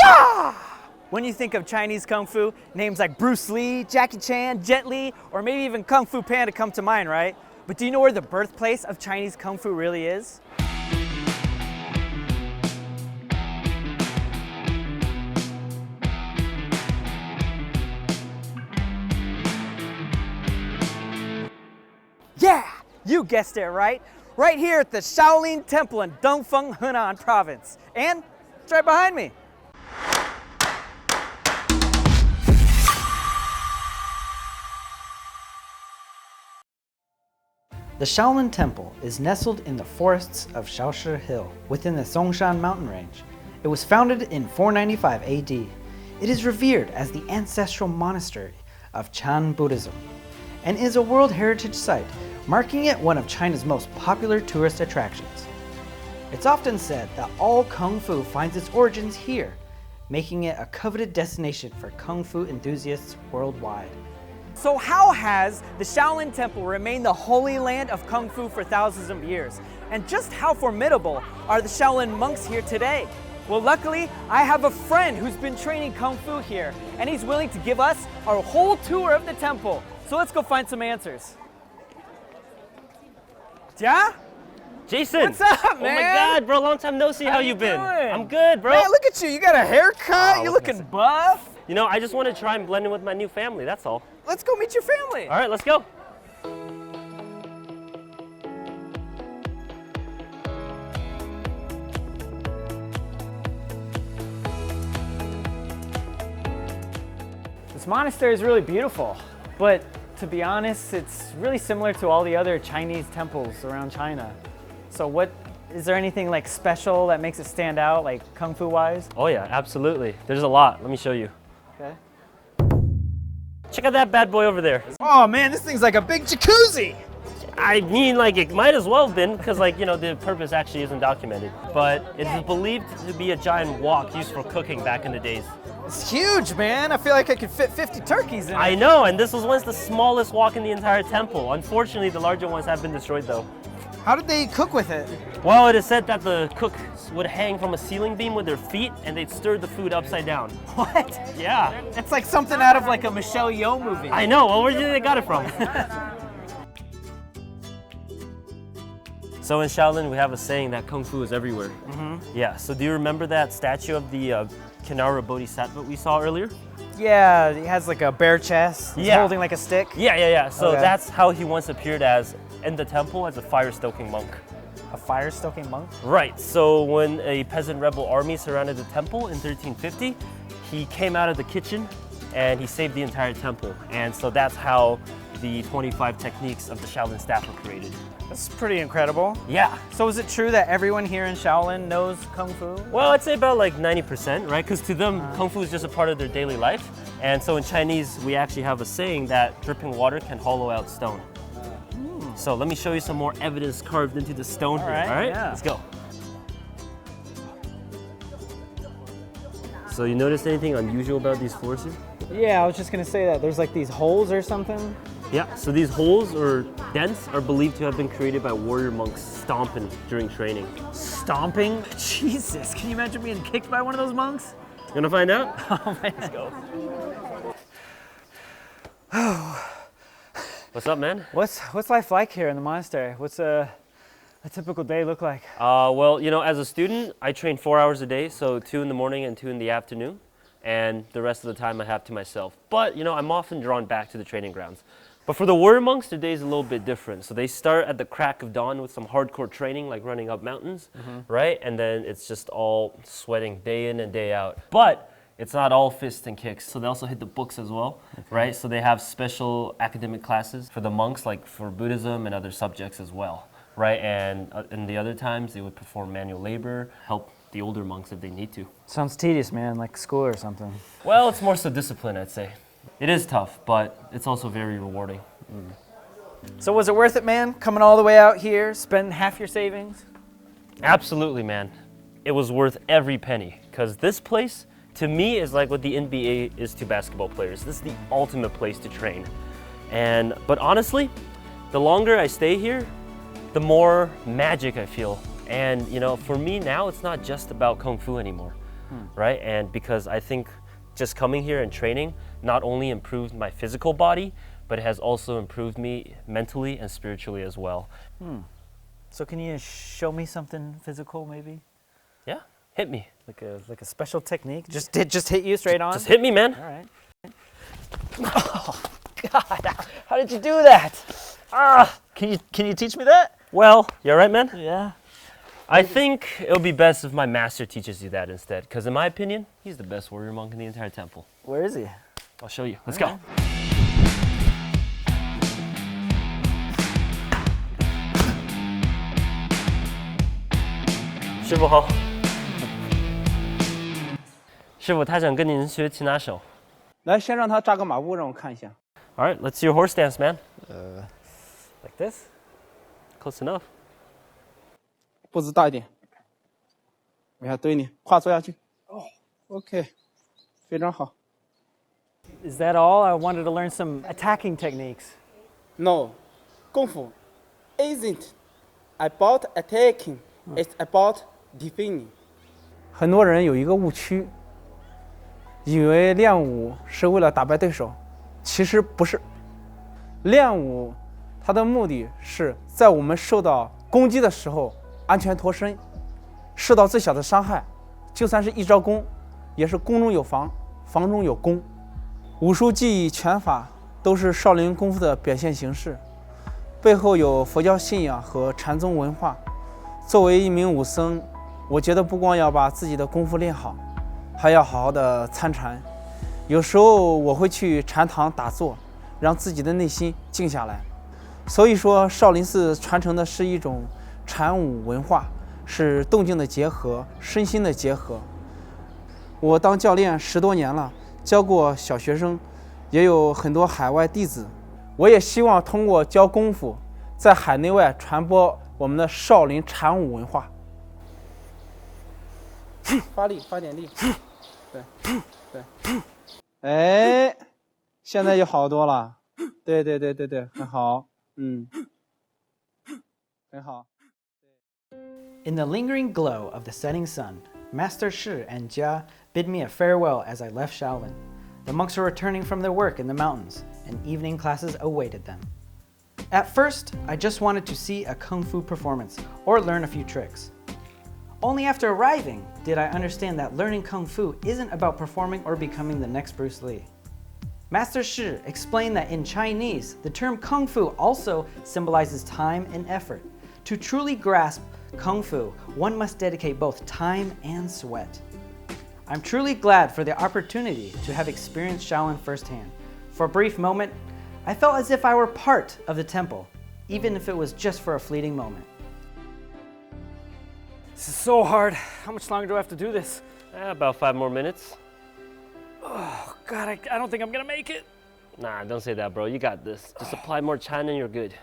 Yeah! When you think of Chinese Kung Fu, names like Bruce Lee, Jackie Chan, Jet Li, or maybe even Kung Fu Panda come to mind, right? But do you know where the birthplace of Chinese Kung Fu really is? Yeah, you guessed it right. Right here at the Shaolin Temple in Dengfeng, Henan Province. And it's right behind me. The Shaolin Temple is nestled in the forests of Shaoshi Hill within the Zhongshan mountain range. It was founded in 495 AD. It is revered as the ancestral monastery of Chan Buddhism and is a World Heritage Site, marking it one of China's most popular tourist attractions. It's often said that all Kung Fu finds its origins here, making it a coveted destination for Kung Fu enthusiasts worldwide. So how has the Shaolin Temple remained the holy land of Kung Fu for thousands of years? And just how formidable are the Shaolin monks here today? Well, luckily, I have a friend who's been training Kung Fu here, and he's willing to give us a whole tour of the temple. So let's go find some answers. Yeah? Jason! What's up, man? Oh my God, bro, long time no see. How you been? doing? I'm good, bro. Man, look at you. You got a haircut. You're looking buff. You know, I just want to try and blend in with my new family, that's all. Let's go meet your family. All right, let's go. This monastery is really beautiful, but to be honest, it's really similar to all the other Chinese temples around China. So is there anything like special that makes it stand out, like Kung Fu wise? Oh yeah, absolutely. There's a lot. Let me show you. Okay. Check out that bad boy over there. Oh man, this thing's like a big jacuzzi. I mean, like, it might as well have been, because, like, you know, the purpose actually isn't documented. But it is believed to be a giant wok used for cooking back in the days. It's huge, man. I feel like I could fit 50 turkeys in it. I know, and this was once the smallest wok in the entire temple. Unfortunately, the larger ones have been destroyed, though. How did they cook with it? Well, it is said that the cooks would hang from a ceiling beam with their feet, and they'd stir the food upside down. What? Yeah. It's like something out of like a Michelle Yeoh movie. I know. Well, where do you think they got it from? So in Shaolin, we have a saying that Kung Fu is everywhere. Mm-hmm. Yeah, so do you remember that statue of the Kinara Bodhisattva we saw earlier? Yeah, he has like a bare chest. He's holding like a stick. Yeah. So Okay. that's how he once appeared as in the temple as a fire-stoking monk. A fire-stoking monk? Right, so when a peasant rebel army surrounded the temple in 1350, he came out of the kitchen and he saved the entire temple. And so that's how the 25 techniques of the Shaolin staff were created. That's pretty incredible. Yeah. So is it true that everyone here in Shaolin knows Kung Fu? Well, I'd say about like 90%, right? Because to them, Kung Fu is just a part of their daily life. And so in Chinese, we actually have a saying that dripping water can hollow out stone. So let me show you some more evidence carved into the stone here, all right? Yeah. Let's go. So you noticed anything unusual about these floors here? Yeah, I was just gonna say that. There's like these holes or something. Yeah, so these holes or dents are believed to have been created by warrior monks stomping during training. Stomping? Jesus, can you imagine being kicked by one of those monks? You wanna find out? Oh man. Let's go. What's up, man? What's life like here in the monastery? What's a typical day look like? Well, you know, as a student, I train 4 hours a day, so 2 in the morning and 2 in the afternoon, and the rest of the time I have to myself. But, you know, I'm often drawn back to the training grounds. But for the warrior monks, their day is a little bit different. So they start at the crack of dawn with some hardcore training, like running up mountains, right? And then it's just all sweating day in and day out. But it's not all fists and kicks, so they also hit the books as well, right? So they have special academic classes for the monks, like for Buddhism and other subjects as well, right? And in the other times, they would perform manual labor, help the older monks if they need to. Sounds tedious, man, like school or something. Well, it's more so discipline, I'd say. It is tough, but it's also very rewarding. So was it worth it, man? Coming all the way out here, spending half your savings? Absolutely, man. It was worth every penny, because this place, to me, is like what the NBA is to basketball players. This is the ultimate place to train. But honestly, the longer I stay here, the more magic I feel. And you know, for me now, it's not just about Kung Fu anymore. right? And because I think just coming here and training not only improved my physical body, but it has also improved me mentally and spiritually as well. So can you show me something physical, maybe? Yeah, hit me. Like a special technique? Just hit you straight on? Just hit me, man. All right. Oh, God, how did you do that? Can you teach me that? Well, you all right, man? Yeah. I think it would be best if my master teaches you that instead, because in my opinion, he's the best warrior monk in the entire temple. Where is he? I'll show you. Let's go.师傅好。师傅，他想跟您学擒拿手。来，先让他扎个马步，让我看一下。 All right, let's see your horse dance, man. Like this? Close enough. 步子大一点。我要对你跨坐下去。哦 ，OK， 非常好。 Is that all? I wanted to learn some attacking techniques. No， 功夫 isn't about attacking, it's about defending。很多人有一个误区，以为练武是为了打败对手，其实不是。练武它的目的是在我们受到攻击的时候安全脱身，受到最小的伤害。就算是一招攻，也是攻中有防，防中有攻。武术技艺拳法都是少林功夫的表现形式，背后有佛教信仰和禅宗文化。作为一名武僧，我觉得不光要把自己的功夫练好，还要好好的参禅。有时候我会去禅堂打坐，让自己的内心静下来。所以说，少林寺传承的是一种禅武文化，是动静的结合，身心的结合。我当教练10多年了，教过小学生，也有很多海外弟子。我也希望通过教功夫，在海内外传播我们的少林禅武文化。发力，发点力。对。哎，现在就好多了。对，很好。很好。 In the lingering glow of the setting sun, Master Shi and Jia bid me a farewell as I left Shaolin. The monks were returning from their work in the mountains, and evening classes awaited them. At first, I just wanted to see a kung fu performance or learn a few tricks. Only after arriving did I understand that learning kung fu isn't about performing or becoming the next Bruce Lee. Master Shi explained that in Chinese, the term kung fu also symbolizes time and effort. To truly grasp Kung Fu, one must dedicate both time and sweat. I'm truly glad for the opportunity to have experienced Shaolin firsthand. For a brief moment, I felt as if I were part of the temple, even if it was just for a fleeting moment. This is so hard. How much longer do I have to do this? About 5 more minutes. Oh, God, I don't think I'm gonna make it. Nah, don't say that, bro. You got this. Just apply more Chan and you're good.